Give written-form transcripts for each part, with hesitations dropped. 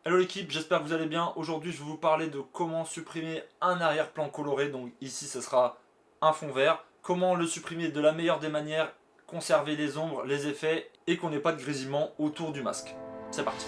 Hello l'équipe, j'espère que vous allez bien. Aujourd'hui je vais vous parler de comment supprimer un arrière-plan coloré. Donc ici ce sera un fond vert. Comment le supprimer de la meilleure des manières, conserver les ombres, les effets et qu'on n'ait pas de grésillement autour du masque. C'est parti.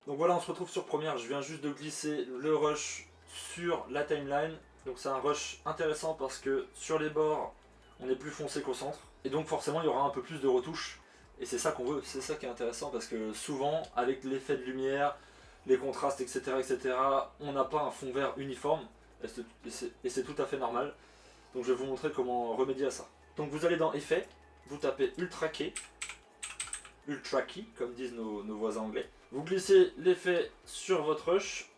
Donc voilà, on se retrouve sur Premiere. Je viens juste de glisser le rush sur la timeline. Donc c'est un rush intéressant parce que sur les bords on est plus foncé qu'au centre. Et donc forcément il y aura un peu plus de retouches. Et c'est ça qu'on veut, c'est ça qui est intéressant parce que souvent avec l'effet de lumière, les contrastes, etc., on n'a pas un fond vert uniforme. Et c'est tout à fait normal. Donc je vais vous montrer comment remédier à ça. Donc vous allez dans Effets, vous tapez Ultra Key, comme disent nos voisins anglais. Vous glissez l'effet sur votre rush.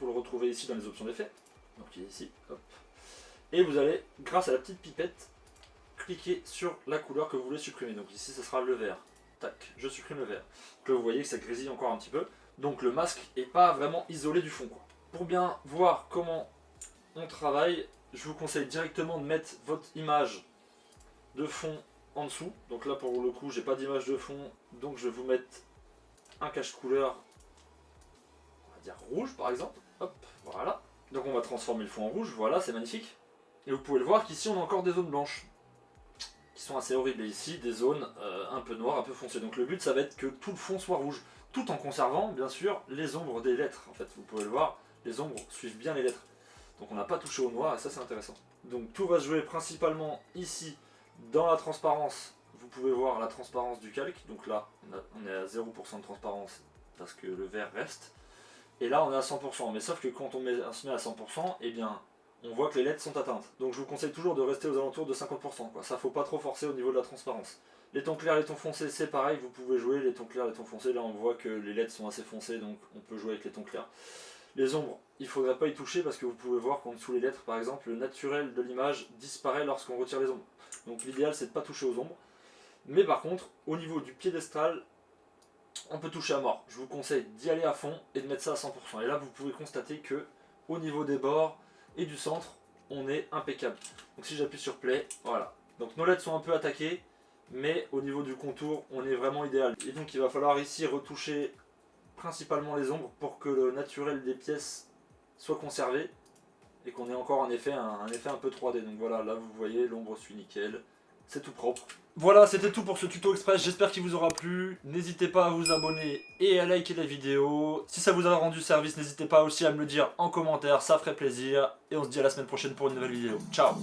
Vous le retrouvez ici dans les options d'effet. Donc ici, hop. Et vous allez, grâce à la petite pipette, cliquer sur la couleur que vous voulez supprimer. Donc ici ce sera le vert. Tac, je supprime le vert. Donc là vous voyez que ça grésille encore un petit peu. Donc le masque n'est pas vraiment isolé du fond, quoi. Pour bien voir comment on travaille, je vous conseille directement de mettre votre image de fond en dessous. Donc là pour le coup j'ai pas d'image de fond, donc je vais vous mettre un cache couleur, on va dire rouge par exemple. Hop, voilà. Donc on va transformer le fond en rouge, voilà, c'est magnifique. Et vous pouvez le voir qu'ici on a encore des zones blanches qui sont assez horribles. Et ici des zones un peu noires, un peu foncées. Donc le but ça va être que tout le fond soit rouge, tout en conservant bien sûr les ombres des lettres. En fait vous pouvez le voir, les ombres suivent bien les lettres. Donc on n'a pas touché au noir et ça c'est intéressant. Donc tout va se jouer principalement ici dans la transparence. Vous pouvez voir la transparence du calque. Donc là on est à 0% de transparence parce que le vert reste. Et là on est à 100%, mais sauf que quand on se met à 100%, eh bien on voit que les lettres sont atteintes. Donc je vous conseille toujours de rester aux alentours de 50%, quoi. Ça faut pas trop forcer au niveau de la transparence. Les tons clairs, les tons foncés, c'est pareil, vous pouvez jouer les tons clairs, les tons foncés. Là on voit que les lettres sont assez foncées, donc on peut jouer avec les tons clairs. Les ombres, il ne faudrait pas y toucher parce que vous pouvez voir qu'en dessous les lettres, par exemple, le naturel de l'image disparaît lorsqu'on retire les ombres. Donc l'idéal c'est de ne pas toucher aux ombres. Mais par contre, au niveau du piédestal, on peut toucher à mort. Je vous conseille d'y aller à fond et de mettre ça à 100%. Et là, vous pouvez constater que au niveau des bords et du centre, on est impeccable. Donc si j'appuie sur Play, voilà. Donc nos lettres sont un peu attaquées, mais au niveau du contour, on est vraiment idéal. Et donc il va falloir ici retoucher principalement les ombres pour que le naturel des pièces soit conservé et qu'on ait encore un effet un peu 3D. Donc voilà, là vous voyez, l'ombre suit nickel. C'est tout propre. Voilà, c'était tout pour ce tuto express, j'espère qu'il vous aura plu. N'hésitez pas à vous abonner et à liker la vidéo. Si ça vous a rendu service, n'hésitez pas aussi à me le dire en commentaire, ça ferait plaisir. Et on se dit à la semaine prochaine pour une nouvelle vidéo. Ciao!